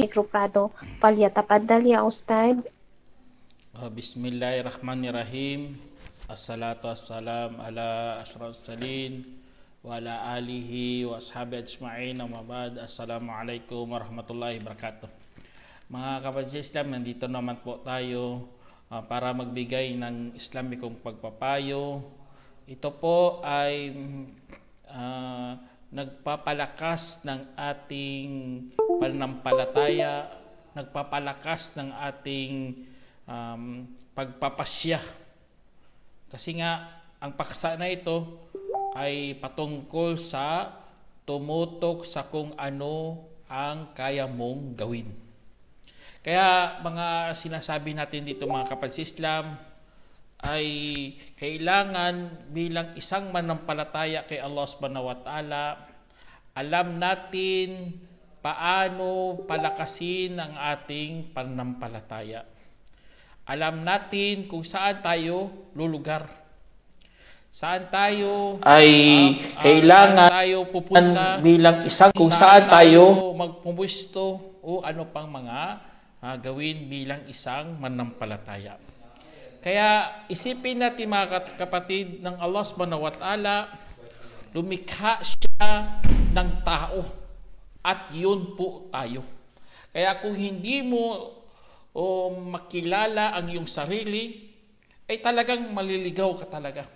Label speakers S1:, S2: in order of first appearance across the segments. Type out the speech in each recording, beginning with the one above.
S1: Mikro Prado. فليتفضل يا أستاذ.
S2: Bismillahirrahmanirrahim. Assalatu wassalam ala asyrafis salin wa ala alihi wa ashabi ajma'in. Amma ba'd. Assalamualaikum warahmatullahi wabarakatuh. Mga kapatid Islam, nandito naman po tayo para magbigay ng Islamikong pagpapayo. Ito po ay nagpapalakas ng ating pananampalataya, nagpapalakas ng ating pagpapasya. Kasi nga, ang paksa na ito ay patungkol sa tumutok sa kung ano ang kaya mong gawin. Kaya mga sinasabi natin dito mga kapatid Islam ay kailangan bilang isang manampalataya kay Allah Subhanahu wa Ta'ala, alam natin paano palakasin ang ating pananampalataya. Alam natin kung saan tayo lulugar. Saan tayo kailangan tayo pupunta bilang isang kung saan tayo magpumusto o ano pang mga gawin bilang isang manampalataya. Kaya isipin natin mga kapatid ng Allah Subhanahu wa Ta'ala, lumikha siya ng tao at yun po tayo. Kaya kung hindi mo makilala ang iyong sarili, ay talagang maliligaw ka talaga.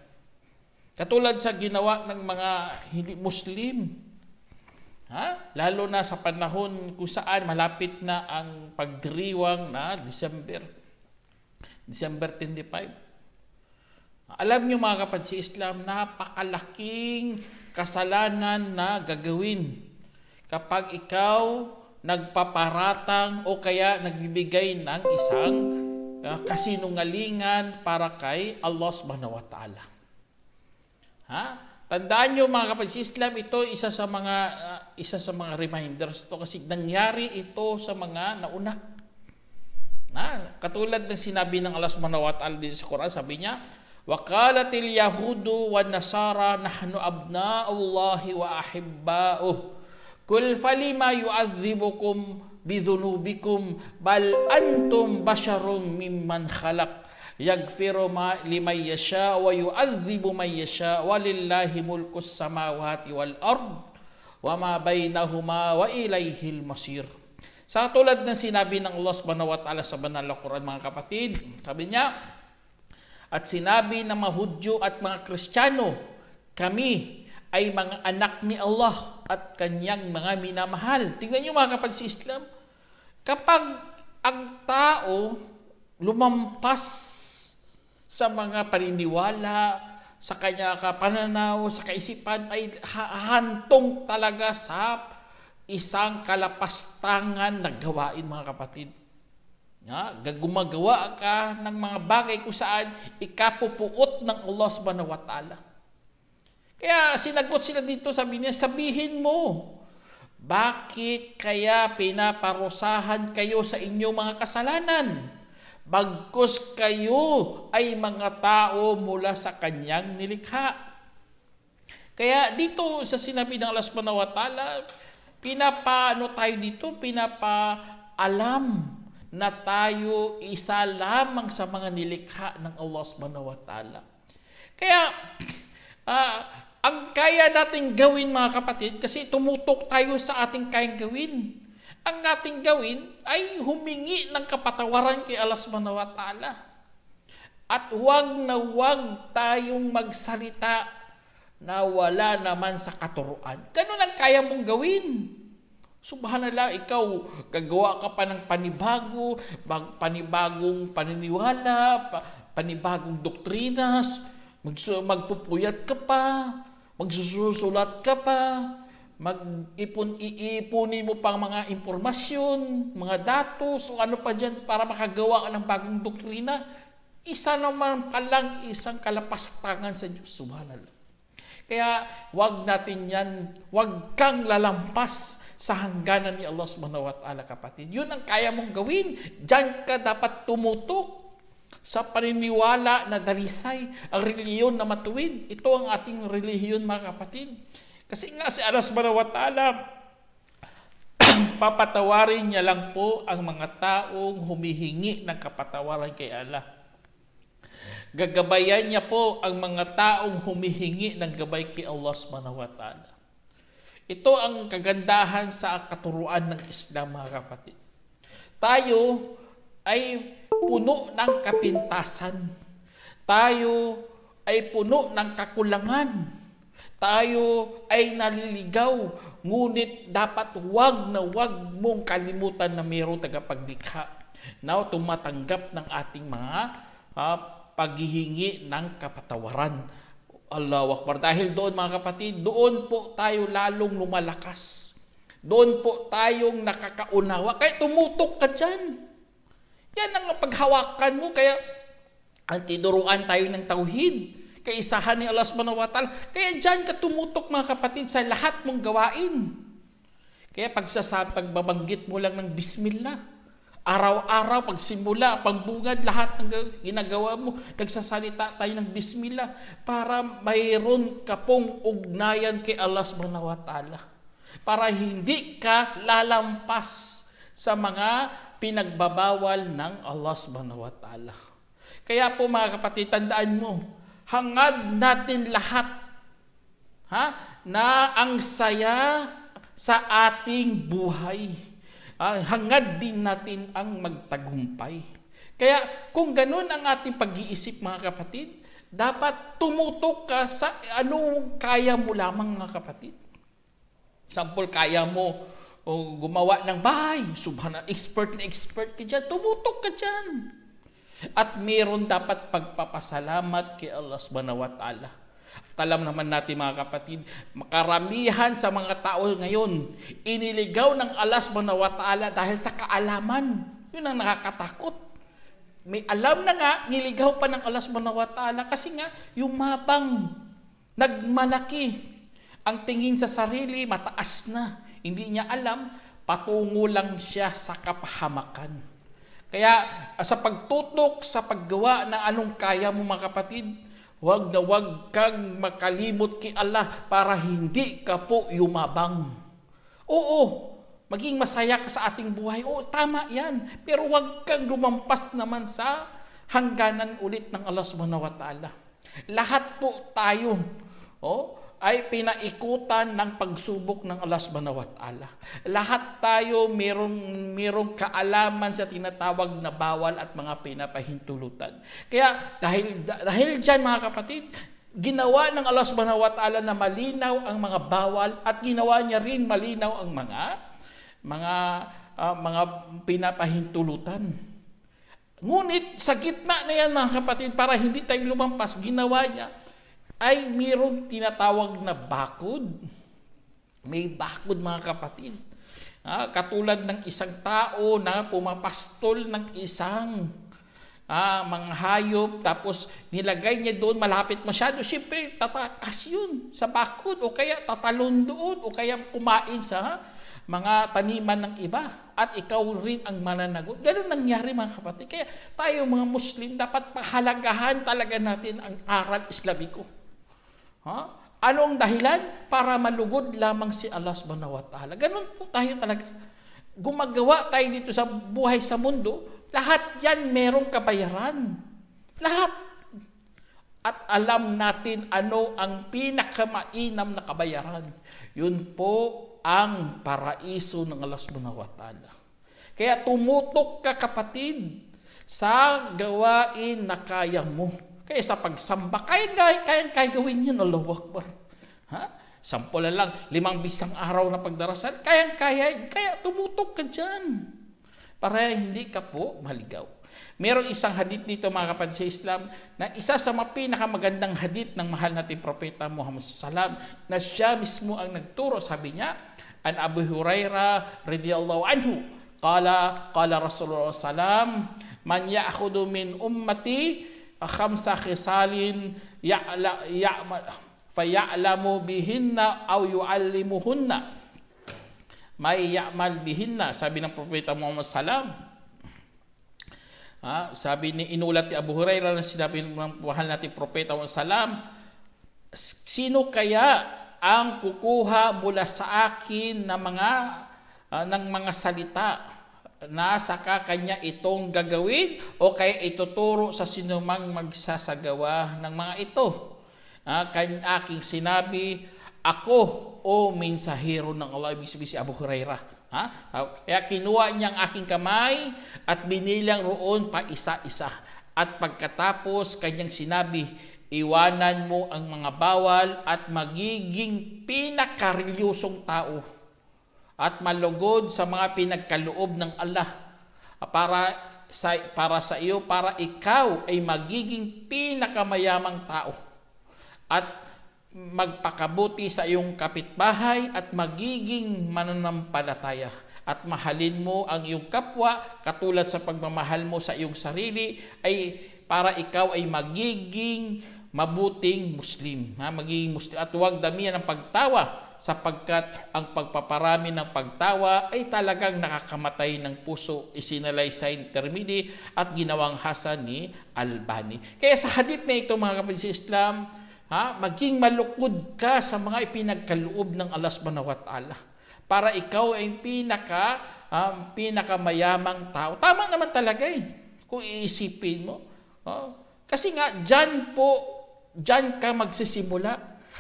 S2: Katulad sa ginawa ng mga hindi Muslim. Lalo na sa panahon kung saan malapit na ang pagdiriwang na December 25. Alam niyo mga kapatid sa Islam, napakalaking kasalanan na gagawin kapag ikaw nagpaparatang o kaya nagbibigay ng isang kasinungalingan para kay Allah Subhanahu wa Ta'ala. Tandaan niyo mga kapatid sa Islam, ito isa sa mga reminders to kasi nangyari ito sa mga nauna. Katulad ng sinabi ng Allah Subhanahu wa Ta'ala dito sa Quran, sabi niya, "Waqalatil yahudu wan nasara nahnu abna'ullahi wa ahibba'uh. Kul falima yu'adzibukum bidhunubikum bal antum basharun mimman khalaq yaghfiru liman yasha wa yu'adzibu man yasha walillahi mulkus samawati wal ard wa ma bainahuma wa ilaihil masir." Sa tulad ng sinabi ng Allah Subhanahu wa Ta'ala sa banal na Quran mga kapatid, sabi niya, "At sinabi ng mga Hudyo at mga Kristiyano, kami ay mga anak ni Allah at kanyang mga minamahal." Tingnan niyo mga kapatid sa Islam, kapag ang tao lumampas sa mga paniniwala, sa kanya pananaw, sa kaisipan, ay hantong talaga sa isang kalapastangan na gawain mga kapatid. Gumagawa ka ng mga bagay kung saan ikapupuot ng Allah Subhanahu wa Ta'ala. Kaya sinagot sila dito, sabi niya, sabihin mo, bakit kaya pinaparusahan kayo sa inyong mga kasalanan? Bagkus kayo ay mga tao mula sa kanyang nilikha. Kaya dito sa sinabi ng Allah Subhanahu wa Ta'ala, pinapaalam na tayo isa lamang sa mga nilikha ng Allah Subhanahu wa Ta'ala. Kaya ang kaya nating gawin mga kapatid, kasi tumutok tayo sa ating kayang gawin. Ang ating gawin ay humingi ng kapatawaran kay Allah Subhanahu wa Ta'ala. At huwag tayong magsalita na wala naman sa katuruan. Ganun ang kaya mong gawin. Subhanallah, ikaw gagawa ka pa ng panibagong paniniwala, panibagong doktrinas, magpupuyat ka pa, magsusulat ka pa, iipunin mo pang mga impormasyon, mga datos, o ano pa dyan para makagawa ka ng bagong doktrina. Isa naman palang isang kalapastangan sa Diyos. Subhanallah. Kaya wag kang lalampas sa hangganan ni Allah Subhanahu wa Ta'ala kapatid. Yun ang kaya mong gawin. Diyan ka dapat tumutok sa paniniwala na dalisay, ang relihiyon na matuwid. Ito ang ating relihiyon mga kapatid. Kasi nga si Allah Subhanahu wa Ta'ala Papatawarin niya lang po ang mga taong humihingi ng kapatawaran kay Allah. Gagabayan niya po ang mga taong humihingi ng gabay kay Allah subhanahu wa ta'ala. Ito ang kagandahan sa katuruan ng Islam, mga kapatid. Tayo ay puno ng kapintasan. Tayo ay puno ng kakulangan. Tayo ay naliligaw. Ngunit dapat wag mong kalimutan na mayroong tagapaglikha na tumatanggap ng ating mga paghihingi ng kapatawaran. Allahu Akbar. Dahil doon, mga kapatid, doon po tayo lalong lumalakas. Doon po tayong nakakaunawa. Kaya tumutok ka dyan. Yan ang paghawakan mo. Kaya ang tinuruan tayo ng tauhid, kaisahan ni Allah subhanahu wa ta'ala. Kaya dyan ka tumutok, mga kapatid, sa lahat mong gawain. Kaya pagbabanggit mo lang ng Bismillah, araw-araw, pagsimula, pangbungad, lahat ng ginagawa mo, nagsasalita tayo ng Bismillah para mayroon ka pong ugnayan kay Allah subhanahu wa ta'ala. Para hindi ka lalampas sa mga pinagbabawal ng Allah subhanahu wa ta'ala. Kaya po, mga kapatid, tandaan mo, hangad natin lahat na ang saya sa ating buhay. Hangad din natin ang magtagumpay. Kaya kung ganun ang ating pag-iisip, mga kapatid, dapat tumutok ka sa anong kaya mo lamang, mga kapatid. Example, kaya mo gumawa ng bahay. Subhanallah, expert na expert ka dyan. Tumutok ka dyan. At meron dapat pagpapasalamat kay Allah subhanahu wa ta'ala. At alam naman natin, mga kapatid, makaramihan sa mga tao ngayon, iniligaw ng Allah subhanahu wa ta'ala dahil sa kaalaman. Yun ang nakakatakot. May alam na nga, niligaw pa ng Allah subhanahu wa ta'ala kasi nga, yumabang, nagmalaki. Ang tingin sa sarili, mataas na. Hindi niya alam, patungo lang siya sa kapahamakan. Kaya sa pagtutok, sa paggawa ng anong kaya mo, mga kapatid, huwag na huwag kang makalimot kay Allah para hindi ka po yumabang. Oo, maging masaya ka sa ating buhay. Oo, tama yan. Pero huwag kang lumampas naman sa hangganan ulit ng Allah subhanahu wa ta'ala. Lahat po tayo ay pinaikutan ng pagsubok ng Allah subhanahu wa ta'ala. Lahat tayo merong kaalaman sa tinatawag na bawal at mga pinapahintulutan. Kaya dahil dyan, mga kapatid, ginawa ng Allah subhanahu wa ta'ala na malinaw ang mga bawal at ginawa niya rin malinaw ang mga pinapahintulutan. Ngunit sa gitna na yan, mga kapatid, para hindi tayo lumampas, ginawa niya ay mayroong tinatawag na bakod. May bakod, mga kapatid. Katulad ng isang tao na pumapastol ng isang mga hayop, tapos nilagay niya doon malapit masyado. Siyempre, tatakas yun sa bakod, o kaya tatalon doon, o kaya kumain sa mga taniman ng iba. At ikaw rin ang mananagot. Ganun nangyari, mga kapatid. Kaya tayo, mga Muslim, dapat pahalagahan talaga natin ang aral Islamiko. Anong dahilan? Para malugod lamang si Allah subhanahu wa ta'ala. Ganun po tayo talaga. Gumagawa tayo dito sa buhay sa mundo, lahat yan merong kabayaran. Lahat. At alam natin ano ang pinakamainam na kabayaran. Yun po ang paraiso ng Allah subhanahu wa ta'ala. Kaya tumutok ka, kapatid, sa gawain na kaya mo. Kaya sa pagsamba, kaya gawin yun, Allahu Akbar. Sample lang, 5 bisang araw na pagdarasal, kaya tumutok ka dyan. Para hindi ka po maligaw. Merong isang hadith dito, mga kapatid sa Islam, na isa sa mga pinakamagandang hadith ng mahal nating propeta Muhammad sallam, na siya mismo ang nagturo. Sabi niya, an Abu Hurairah radhiyallahu anhu, qala Rasulullah sallam, man ya'khudhu min ummati khamsa khisalin faya'lamu bihinna aw yu'allimuhunna may ya'mal bihinna. Sabi ng propeta Muhammad sallam, sabi ni inulat ni Abu Hurairah na sinabi ng mahal nating propeta Muhammad sallam, sino kaya ang kukuha mula sa akin na mga ng mga salita na saka kanya itong gagawin o kaya ituturo sa sinumang magsasagawa ng mga ito. Aking sinabi, ako o mensahero ng Allah, ibig sabihin si Abu Hurairah. Kaya kinuha niya ang aking kamay at binilang roon pa isa-isa. At pagkatapos kanyang sinabi, iwanan mo ang mga bawal at magiging pinakarelyosong tao at malugod sa mga pinagkaloob ng Allah para sa iyo, para ikaw ay magiging pinakamayamang tao at magpakabuti sa iyong kapitbahay at magiging mananampalataya at mahalin mo ang iyong kapwa katulad sa pagmamahal mo sa iyong sarili ay para ikaw ay magiging mabuting Muslim. Magiging Muslim at huwag damihan ng pagtawa sapagkat ang pagpaparami ng pagtawa ay talagang nakakamatay ng puso, isinalaysay ni Tirmidhi at ginawang hasan ni Albani. Kaya sa hadith na ito mga kapatid sa Islam, maging malukod ka sa mga ipinagkaloob ng Allah subhanahu wa ta'ala para ikaw ay pinakamayamang tao. Tama naman talaga kung iisipin mo. Kasi nga, dyan ka magsisimula.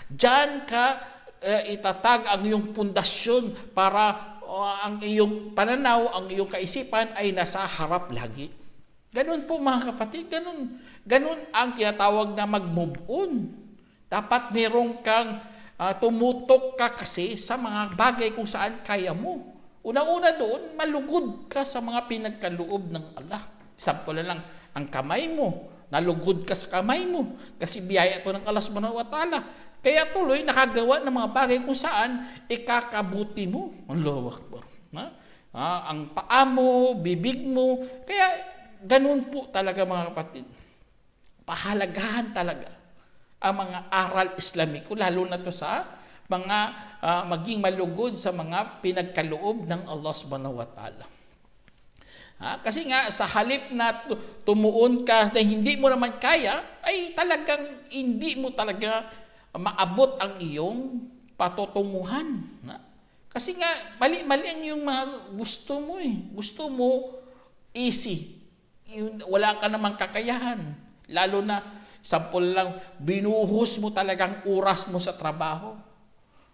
S2: Dyan ka itatag ang iyong pundasyon para ang iyong pananaw, ang iyong kaisipan ay nasa harap lagi. Ganun po mga kapatid, ganun ang tinatawag na mag-move on. Dapat meron kang tumutok ka kasi sa mga bagay kung saan kaya mo. Unang-una doon, malugod ka sa mga pinagkaloob ng Allah. Sample na lang, ang kamay mo, nalugod ka sa kamay mo kasi biyaya ito ng Allah subhanahu wa ta'ala. Kaya tuloy nakagawa ng mga bagay kung saan ikakabuti mo. Allahu Akbar. Ang paa mo, bibig mo. Kaya ganun po talaga mga kapatid. Pahalagahan talaga ang mga aral Islamiko, lalo na to sa mga maging malugod sa mga pinagkaloob ng Allah subhanahu wa ta'ala. Kasi nga sa halip na tumuon ka na hindi mo naman kaya, ay talagang hindi mo talaga maabot ang iyong patutunguhan. Kasi nga mali-mali ang yung mga gusto mo Gusto mo easy. Wala ka namang kakayahan. Lalo na sampol lang, binuhos mo talagang oras mo sa trabaho.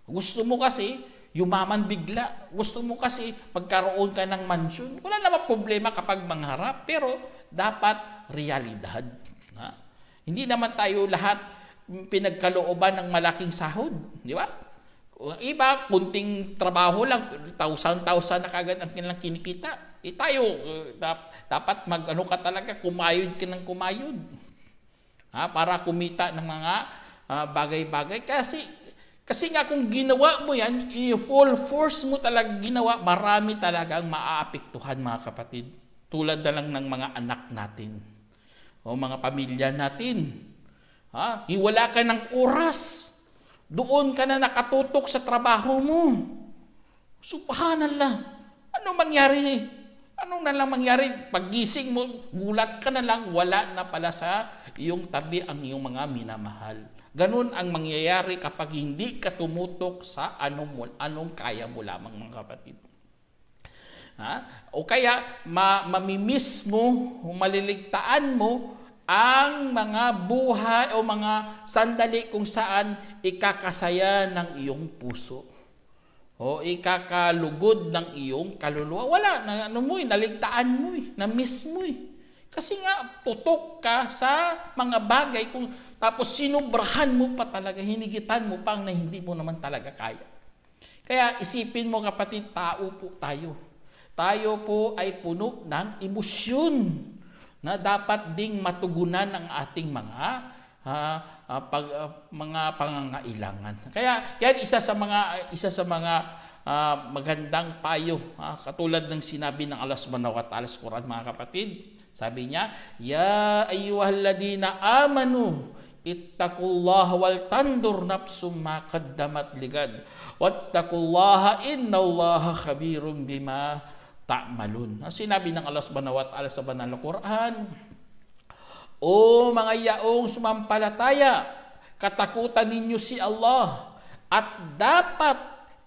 S2: Gusto mo kasi yumaman bigla. Gusto mo kasi magkaroon ka ng mansyon. Wala namang problema kapag mangharap, pero dapat realidad. Hindi naman tayo lahat pinagkalooban ng malaking sahod. Di ba? Iba, kunting trabaho lang, thousand na kagad ang kanilang kinikita. Tayo, dapat ka talaga, kumayod ka ng kumayod. Para kumita ng mga bagay-bagay. Kasi nga kung ginawa mo yan, i-full force mo talaga ginawa, marami talagang maaapektuhan mga kapatid. Tulad na lang ng mga anak natin o mga pamilya natin. Wala ka ng oras. Doon ka na nakatutok sa trabaho mo. Subhanallah. Ano mangyari? Anong na lang mangyari? Paggising mo, gulat ka na lang, wala na pala sa iyong tabi ang iyong mga minamahal. Ganun ang mangyayari kapag hindi ka tumutok sa anong kaya mo lamang mga kapatid. O kaya, mamimiss mo, maliligtaan mo ang mga buhay o mga sandali kung saan ikakasaya ng iyong puso. O ikakalugod ng iyong kaluluwa. Wala, naligtaan mo na-miss mo Kasi nga, tutok ka sa mga bagay, tapos sinubrahan mo pa talaga, hinigitan mo pang na hindi mo naman talaga kaya. Kaya isipin mo kapatid, tao po tayo. Tayo po ay puno ng emosyon na dapat ding matugunan ng ating mga pangangailangan. Kaya yan isa sa mga magandang payo, katulad ng sinabi ng Allah subhanahu wa ta'ala sa Quran mga kapatid. Sabi niya, ya ayyuhalladina amanu ittaqullaha wal tandur nafsum ma qaddamat ligad wattaqullaha innallaha khabirum bima ta'malun. Ang sinabi ng Allah subhanahu wa ta'ala sa banal na Quran, o mga yaong sumampalataya, katakutan ninyo si Allah at dapat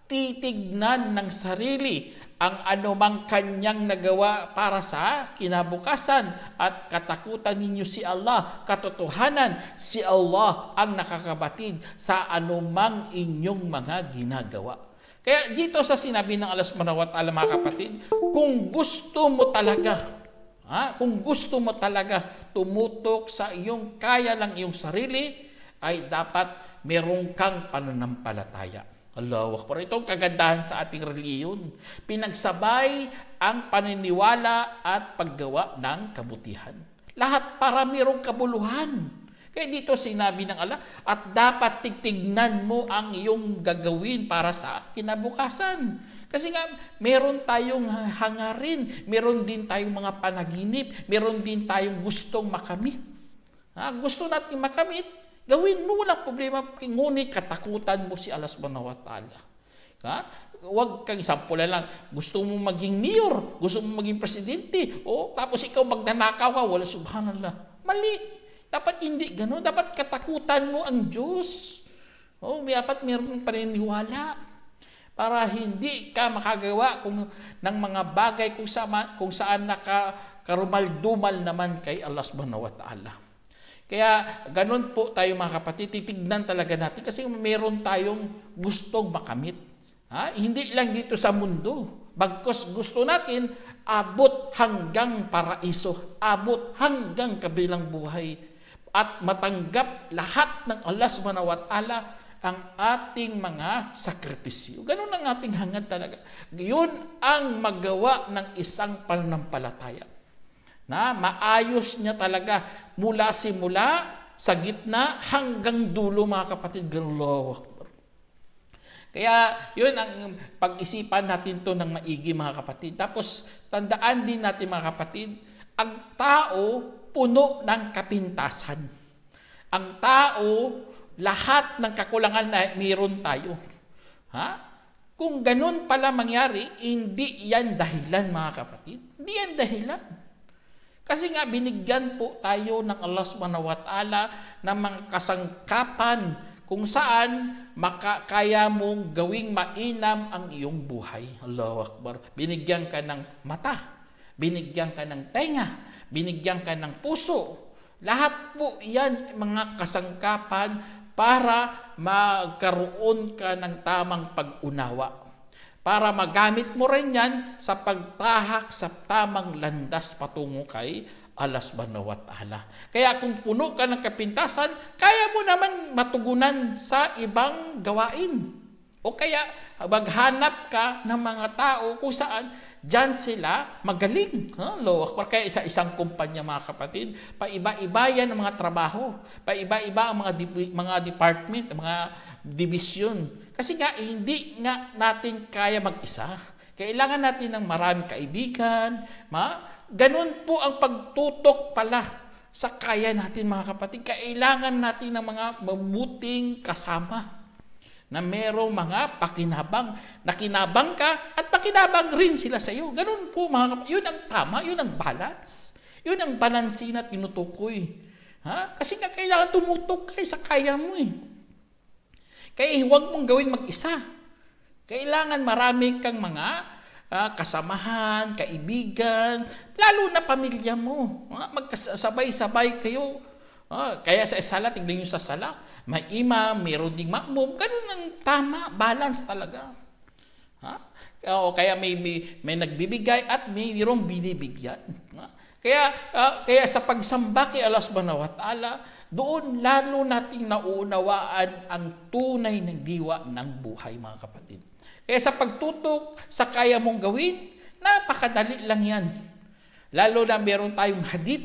S2: titignan ng sarili ang anumang kanyang nagawa para sa kinabukasan at katakutan ninyo si Allah. Katotohanan, si Allah ang nakakabatid sa anumang inyong mga ginagawa. Kaya dito sa sinabi ng Allah subhanahu wa ta'ala, mga kapatid, kung gusto mo talaga tumutok sa iyong kaya lang iyong sarili, ay dapat meron kang pananampalataya. Allahu Akbar. Ito ang kagandahan sa ating reliyon. Pinagsabay ang paniniwala at paggawa ng kabutihan. Lahat para merong kabuluhan. Kaya dito sinabi ng Allah, at dapat tigtignan mo ang iyong gagawin para sa kinabukasan. Kasi nga, meron tayong hangarin, meron din tayong mga panaginip, meron din tayong gustong makamit. Gusto natin makamit, gawin mo, walang problema, ngunit katakutan mo si Allah subhanahu wa ta'ala. Huwag kang sample lang, gusto mo maging mayor, gusto mo maging presidente, tapos ikaw magnanakaw ka, wala, subhanallah. Mali. Dapat hindi gano'n. Dapat katakutan mo ang Diyos. Dapat meron paniniwala para hindi ka makagawa ng mga bagay kung saan karumal-dumal naman kay Allah subhanahu wa ta'ala. Kaya ganun po tayo mga kapatid, titignan talaga natin kasi meron tayong gustong makamit. Hindi lang dito sa mundo. Bagkus gusto natin abot hanggang paraiso, abot hanggang kabilang buhay at matanggap lahat ng Allah subhanahu wa ta'ala ang ating mga sakripisyo. Ganun ang ating hangad talaga. Yun ang magawa ng isang pananampalataya. Na maayos niya talaga mula simula, sa gitna, hanggang dulo, mga kapatid. Allahu Akbar. Kaya yun ang pag-isipan natin to ng maigi, mga kapatid. Tapos tandaan din natin, mga kapatid, ang tao puno ng kapintasan. Ang tao, lahat ng kakulangan na mayroon tayo. Kung ganun pala mangyari, hindi yan dahilan, mga kapatid. Hindi yan dahilan. Kasi nga binigyan po tayo ng Allah subhanahu wa ta'ala ng mga kasangkapan kung saan kaya mong gawing mainam ang iyong buhay. Allahu Akbar. Binigyan ka ng mata, binigyan ka ng tenga, binigyan ka ng puso. Lahat po yan mga kasangkapan para magkaroon ka ng tamang pag-unawa. Para magamit mo rin yan sa pagtahak sa tamang landas patungo kay Allah subhanahu wa ta'ala. Kaya kung puno ka ng kapintasan, kaya mo naman matugunan sa ibang gawain. O kaya maghanap ka ng mga tao kung saan diyan sila magaling. Kaya isa-isang kumpanya, mga kapatid, paiba-iba yan ang mga trabaho, paiba-iba ang mga department, mga division. Kasi nga, hindi nga natin kaya mag-isa. Kailangan natin ng maraming kaibigan. Ganun po ang pagtutok pala sa kaya natin, mga kapatid. Kailangan natin ng mga mabuting kasama na merong mga pakinabang. Nakinabang ka at pakinabang rin sila sa iyo. Ganun po, mga kapatid. Yun ang tama, yun ang balance. Yun ang balansin at tinutukoy. Kasi nga kailangan tumutok kayo sa kaya mo eh. Kaya huwag mong gawin mag-isa. Kailangan marami kang mga kasamahan, kaibigan, lalo na pamilya mo. Magkasabay-sabay kayo. Kaya sa sala, tignan nyo sa sala, may imam, mayroon ding makmum. Ganun ang tama, balance talaga. Kaya may nagbibigay at mayroong binibigyan. Kaya sa pagsamba kay Allah subhanahu wa ta'ala, doon lalo nating nauunawaan ang tunay ng diwa ng buhay, mga kapatid. Kaya sa pagtutok sa kaya mong gawin, napakadali lang yan. Lalo na meron tayong hadith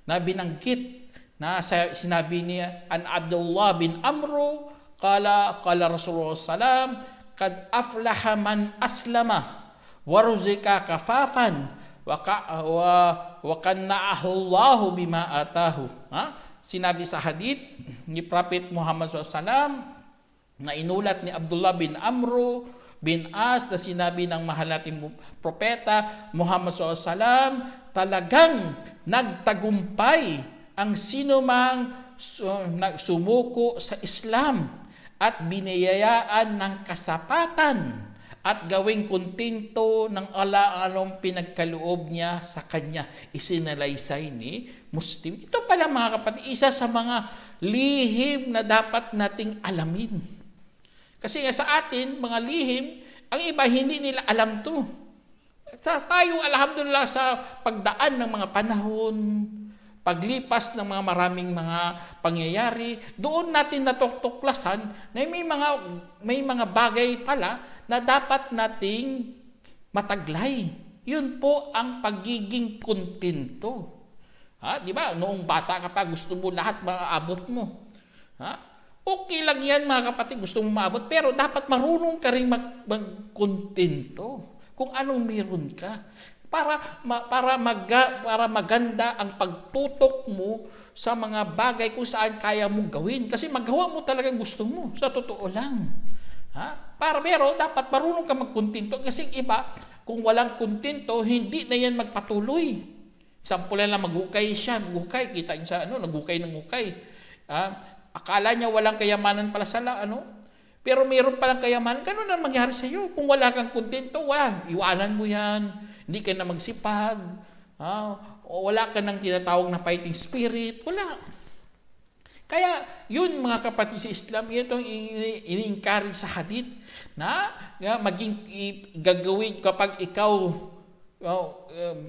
S2: na binanggit na sinabi niya, an Abdullah bin Amro, qala Rasulullah sallam, kad aflaha man aslama, waruzika kafafan, wa kanna'ahu Allahu bima atahu. Sinabi sa hadith ni Prophet Muhammad SAW na inulat ni Abdullah bin Amro bin As na sinabi ng mahal nating propeta Muhammad SAW, talagang nagtagumpay ang sinumang sumuko sa Islam at biniyayaan ng kasapatan at gawing kontento ng ala-anong pinagkaloob niya sa kanya. Isinalaysay ni Muslim. Ito pala mga kapatid, isa sa mga lihim na dapat nating alamin. Kasi nga sa atin, mga lihim, ang iba hindi nila alam to. Tayo, alhamdulillah, sa pagdaan ng mga panahon, paglipas ng mga maraming mga pangyayari, doon natin natuklasan na may mga bagay pala na dapat nating mataglay. Yun po ang pagiging kontento. Di ba? Noong bata ka pa, gusto mo lahat maabot mo. Okay lang yan mga kapatid, gusto mo maabot, pero dapat marunong ka rin magkontento kung anong meron ka. Para maganda ang pagtutok mo sa mga bagay kung saan kaya mong gawin. Kasi magawa mo talagang gusto mo. Sa totoo lang. Pero dapat marunong ka magkontento. Kasi iba, kung walang kontento, hindi na yan magpatuloy. Sample lang, maghukay siya. Maghukay, kita niyo sa naghukay ng hukay. Akala niya walang kayamanan pala sa pero meron palang kayamanan. Ganun na mangyari sa iyo. Kung wala kang kontento, iwanan mo yan. Hindi ka na magsipag. O wala ka nang tinatawag na fighting spirit. Wala. Kaya yun mga kapatid sa Islam, itong ini-encourage sa hadith na maging gagawin kapag ikaw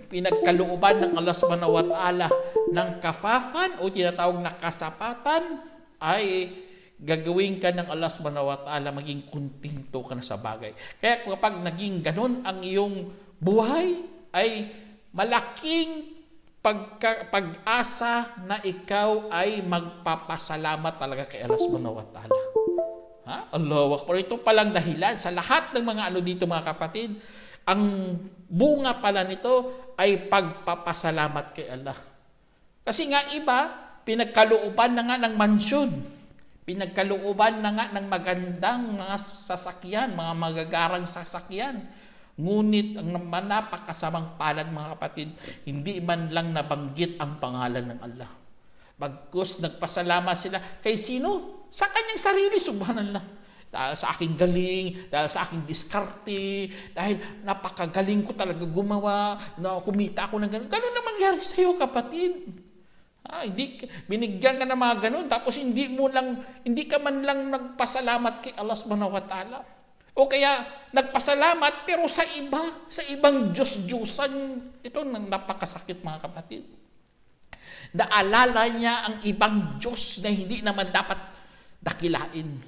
S2: pinagkalooban ng Allah subhanahu wa ta'ala ng kafafan o tinatawag na kasapatan, ay gagawin ka ng Allah subhanahu wa ta'ala, maging kontento ka na sa bagay. Kaya kapag naging ganun ang iyong buhay, ay malaking pag-asa na ikaw ay magpapasalamat talaga kay Allah subhanahu wa ta'ala. Allahu Akbar. Ito palang dahilan sa lahat ng mga dito mga kapatid, ang bunga pala nito ay pagpapasalamat kay Allah. Kasi nga iba, pinagkalooban na nga ng mansyon. Pinagkalooban na nga ng magandang mga sasakyan, mga magagarang sasakyan. Ngunit ang napakasamang palad mga kapatid, hindi man lang nabanggit ang pangalan ng Allah. Bagkus nagpasalamat sila kay sino? Sa kanyang sarili, subhanallah. Dahil sa aking galing, dahil sa aking diskarte, dahil napakagaling ko talaga gumawa, na kumita ako ng ganun. Ganun na mangyari sa iyo kapatid. Hindi binigyan ka ng mga ganun, tapos hindi ka man lang nagpasalamat kay Allah subhanahu wa ta'ala. O kaya nagpasalamat pero sa ibang Diyos-Diyosan, ito napakasakit mga kapatid. Naalala niya ang ibang Diyos na hindi naman dapat dakilain.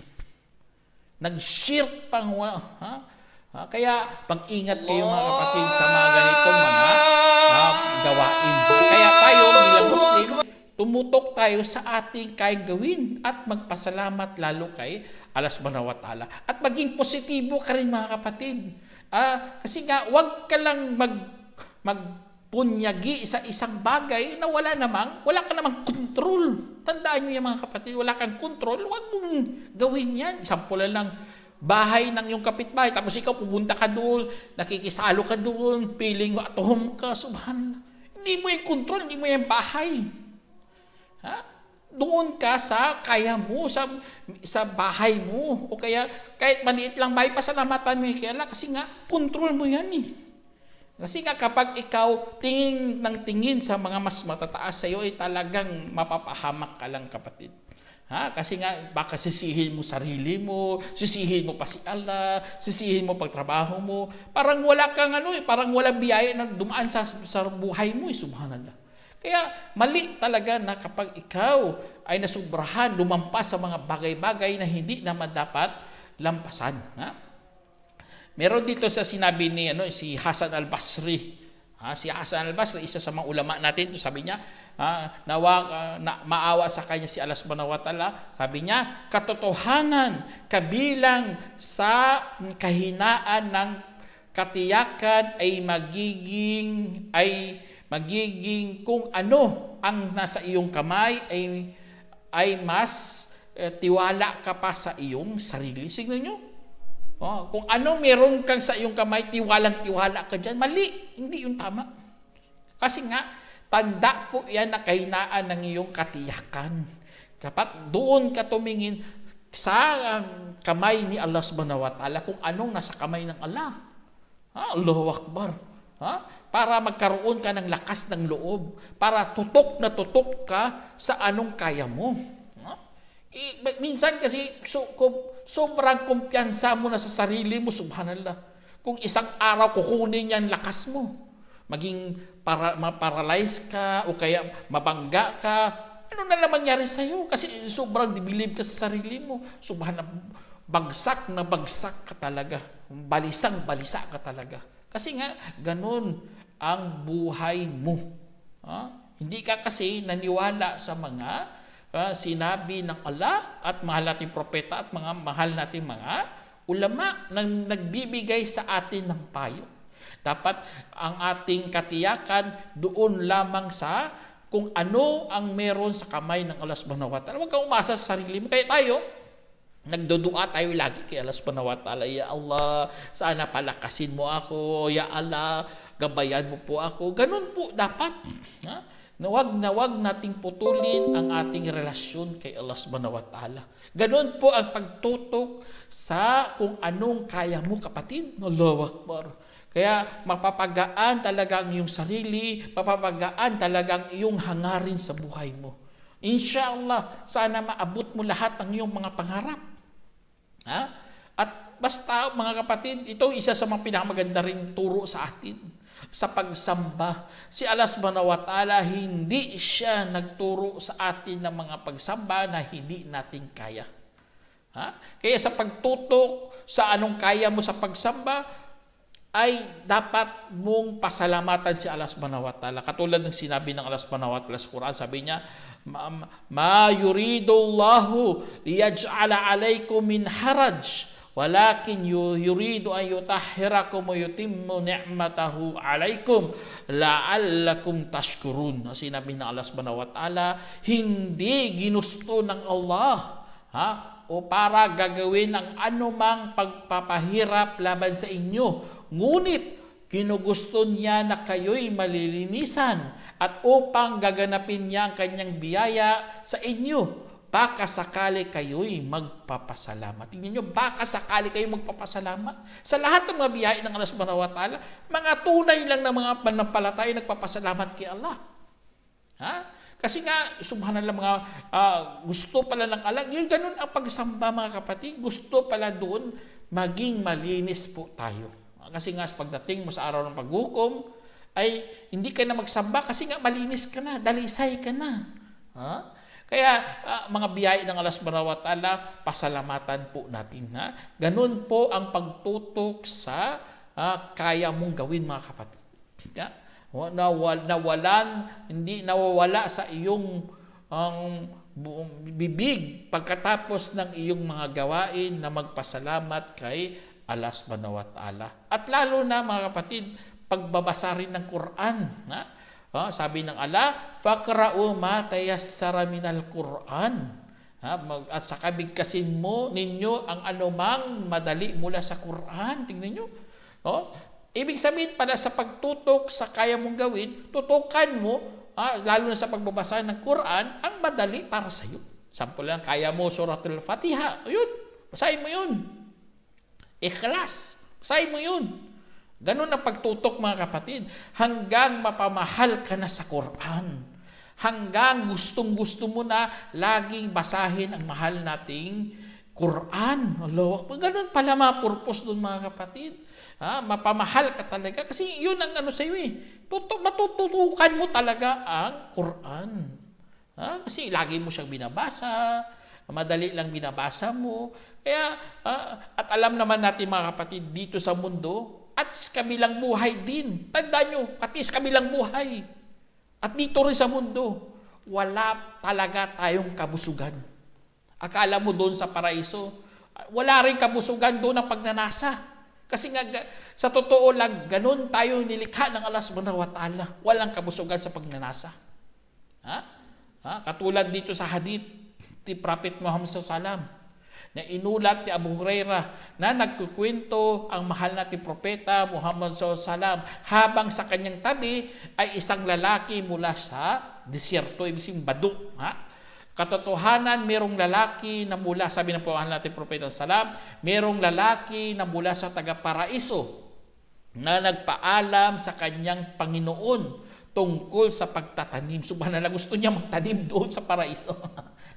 S2: Nag-shirk pang kaya pag-ingat kayo mga kapatid sa mga ganitong mga gawain. Kaya tayo bilang Muslim, tumutok tayo sa ating kayang gawin at magpasalamat lalo kay Allah subhanahu wa ta'ala. At maging positibo ka rin mga kapatid. Kasi nga, huwag ka lang magpunyagi sa isang bagay na wala ka namang control. Tandaan nyo yan mga kapatid, wala kang control, huwag mong gawin yan. Sample lang, bahay ng iyong kapitbahay, tapos ikaw pupunta ka doon, nakikisalo ka doon, feeling mo at home ka, subhanallah. Hindi mo yung control, hindi mo yung bahay. Doon ka sa kaya mo, sa bahay mo. O kaya, kahit maliit lang bahay, pasalamatan mo kay Allah kasi nga, control mo yan eh. Kasi nga, kapag ikaw tingin sa mga mas matataas sa iyo, ay talagang mapapahamak ka lang kapatid. Kasi nga, baka sisihin mo sarili mo, sisihin mo pa si Allah, sisihin mo pagtrabaho mo. Parang wala kang parang walang biyaya na dumaan sa buhay mo, subhanallah. Kaya mali talaga na kapag ikaw ay nasubrahan, lumampas sa mga bagay-bagay na hindi naman dapat lampasan. Meron dito sa sinabi ni si Hasan al-Basri. Si Hasan al-Basri, isa sa mga ulama natin, sabi niya, maawa sa kanya si Allah subhanahu wa ta'ala. Sabi niya, katotohanan kabilang sa kahinaan ng katiyakan ay magiging kung ano ang nasa iyong kamay ay mas tiwala ka pa sa iyong sarili. Signan nyo. Kung ano meron kang sa iyong kamay, tiwalang-tiwala ka dyan. Mali. Hindi yung tama. Kasi nga, tanda po yan na kahinaan ng iyong katiyakan. Kapag doon ka tumingin, sa kamay ni Allah subhanahu wa ta'ala kung anong nasa kamay ng Allah. Allahu Akbar. Para magkaroon ka ng lakas ng loob, para tutok na tutok ka sa anong kaya mo. Minsan kasi sobrang kumpiyansa mo na sa sarili mo, subhanallah. Kung isang araw kukunin yan lakas mo, maging ma-paralyze ka o kaya mabangga ka, ano na lang mangyari sa'yo? Kasi sobrang dibilib ka sa sarili mo. Subhanallah, bagsak na bagsak ka talaga. Balisang balisa ka talaga. Kasi nga, ganun ang buhay mo. Hindi ka kasi naniwala sa mga sinabi ng Allah at mahal nating propeta at mga mahal nating mga ulama na nagbibigay sa atin ng payo. Dapat ang ating katiyakan doon lamang sa kung ano ang meron sa kamay ng Allah subhanahu wa ta'ala. Huwag kang umasa sa sarili mo. Kaya tayo, nagdudua tayo lagi kay Allah subhanahu wa ta'ala. Ya Allah, sana palakasin mo ako. Ya Allah, gabayan mo po ako. Ganun po dapat. Nawag nating putulin ang ating relasyon kay Allah subhanahu wa ta'ala. Ganun po ang pagtutok sa kung anong kaya mo, kapatid. Allahu Akbar. Kaya mapapagaan talaga ang iyong sarili, mapapagaan talaga ang iyong hangarin sa buhay mo. Inshallah, sana maabot mo lahat ng iyong mga pangarap. At basta mga kapatid, ito isa sa mga pinakamaganda ring turo sa atin sa pagsamba. Si Allah subhanahu wa ta'ala, hindi siya nagturo sa atin ng mga pagsamba na hindi natin kaya. Kaya sa pagtutok sa anong kaya mo sa pagsamba, ay dapat mong pasalamatan si Allah subhanahu wa ta'ala. Katulad ng sinabi ng Allah subhanahu wa ta'ala sa Quran, sabi niya, ma yuridullahu liyaj'ala alaykum min haraj, walakin yuridu an yutahhirakum wa yutimmu ni'matahu alaykum la'allakum tashkurun. Sinabi ng Allah subhanahu wa ta'ala, hindi ginusto ng Allah o para gagawin ang anumang pagpapahirap laban sa inyo. Ngunit, ginugusto niya na kayo'y malilinisan at upang gaganapin niya ang kanyang biyaya sa inyo, baka sakali kayo'y magpapasalamat. Tingnan niyo, baka sakali kayo'y magpapasalamat. Sa lahat ng mga biyaya ng Allah subhanahu wa ta'ala, mga tunay lang ng mga panampalataya nagpapasalamat kay Allah. Kasi nga, subhanallah, mga gusto pala ng Allah, yun ganun ang pagsamba mga kapatid, gusto pala doon maging malinis po tayo. Kasi nga, pagdating mo sa araw ng paghukom, ay hindi ka na magsamba kasi nga malinis ka na, dalisay ka na. Kaya, mga biyaya ng Allah subhanahu wa ta'ala, pasalamatan po natin. Ganun po ang pagtutok sa kaya mong gawin mga kapatid. Hindi nawawala sa iyong bibig pagkatapos ng iyong mga gawain na magpasalamat kay Allah subhanahu wa ta'ala. At lalo na mga kapatid, pagbabasa rin ng Quran. Sabi ng Allah, faqra'u ma tayassara minal Quran. At saka bigkasin mo ninyo ang anumang madali mula sa Quran. Tingnan nyo. Ibig sabihin pala sa pagtutok sa kaya mong gawin, tutukan mo, lalo na sa pagbabasa ng Quran, ang madali para sa iyo. Sample lang, kaya mo suratul Fatiha. Ayun, basahin mo yun. Ikhlas, basahin mo yun. Ganun ang pagtutok mga kapatid. Hanggang mapamahal ka na sa Quran. Hanggang gustong-gusto mo na laging basahin ang mahal nating Quran. Allah, ganun pala mga purpose doon mga kapatid. Mapamahal ka talaga. Kasi yun ang sa iyo eh. Matututukan mo talaga ang Quran. Kasi lagi mo siyang binabasa. Madali lang binabasa mo. Kaya, at alam naman natin mga kapatid, dito sa mundo, at sa kabilang buhay din. Tandaan nyo, pati sa kabilang buhay. At dito rin sa mundo, wala talaga tayong kabusugan. Akala mo doon sa paraiso, wala rin kabusugan doon ang pagnanasa. Kasi nga, sa totoo lang, ganun tayo nilikha ng Allah subhanahu wa ta'ala. Walang kabusugan sa pagnanasa. Katulad dito sa hadith ni Prophet Muhammad SAW, na inulat ni Abu Hurairah na nagkukwento ang mahal nating propeta Muhammad SAW habang sa kanyang tabi ay isang lalaki mula sa disyerto, ibig sabihin baduk. Katotohanan, merong lalaki na mula, sabi ng Panginoon natin Propeta Salam, merong lalaki na mula sa taga-paraiso na nagpaalam sa kanyang Panginoon tungkol sa pagtatanim. Subhanallah, gusto niya magtanim doon sa paraiso.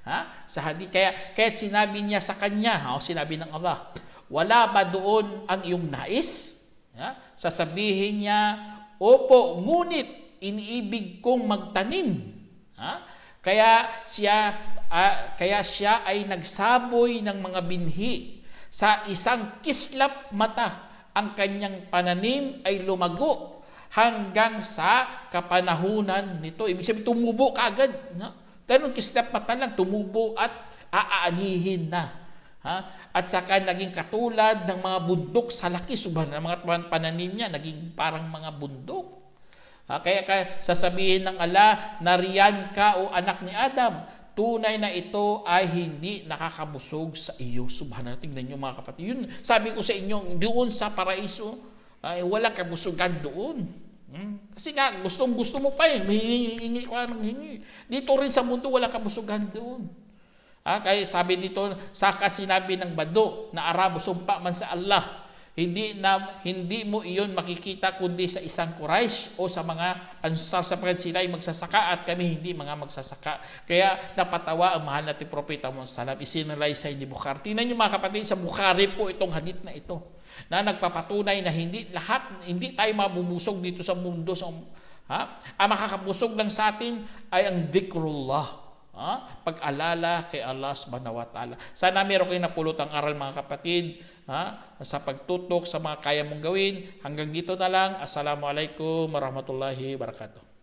S2: Ha? Sa hadith. Kaya sinabi niya sa kanya, sinabi ng Allah, wala ba doon ang iyong nais? Ha? Sasabihin niya, opo, ngunit iniibig kong magtanim. Ha? Kaya siya ay nagsaboy ng mga binhi. Sa isang kislap mata, ang kanyang pananim ay lumago hanggang sa kapanahunan nito. Ibig sabihin, tumubo kaagad. No? Ganun kislap mata lang, tumubo at aanihin na. Ha? At saka naging katulad ng mga bundok sa laki. Subhanallah, mga pananim niya, naging parang mga bundok. Kaya sasabihin ng Allah, nariyan ka o anak ni Adam, tunay na ito ay hindi nakakabusog sa iyo. Subhanallah, tingnan niyo mga kapatid. Yun, sabi ko sa inyo, doon sa paraiso, ay walang kabusugan doon. Kasi nga, gusto mo pa yun, hingi ka ng hingi. Dito rin sa mundo, walang kabusugan doon. Kaya sabi dito, saka sinabi ng bado na Arabo, sumpa man sa Allah, hindi mo iyon makikita kundi sa isang Quraysh o sa mga Ansar, sapagkat sila ay magsasaka at kami hindi mga magsasaka. Kaya napatawa ang mahal natin Propeta Muhammad sallam, isinalaysay ni Bukhari. Tingnan niyo mga kapatid, sa Bukhari po itong hadith na ito na nagpapatunay na hindi tayo mabubusog dito sa mundo. Ang makakabusog lang sa atin ay ang dhikrullah. Pag-alala kay Allah subhanahu wa ta'ala. Sana meron kayong napulutang aral mga kapatid, sa pagtutok sa mga kaya mong gawin. Hanggang dito na lang. Assalamualaikum warahmatullahi wabarakatuh.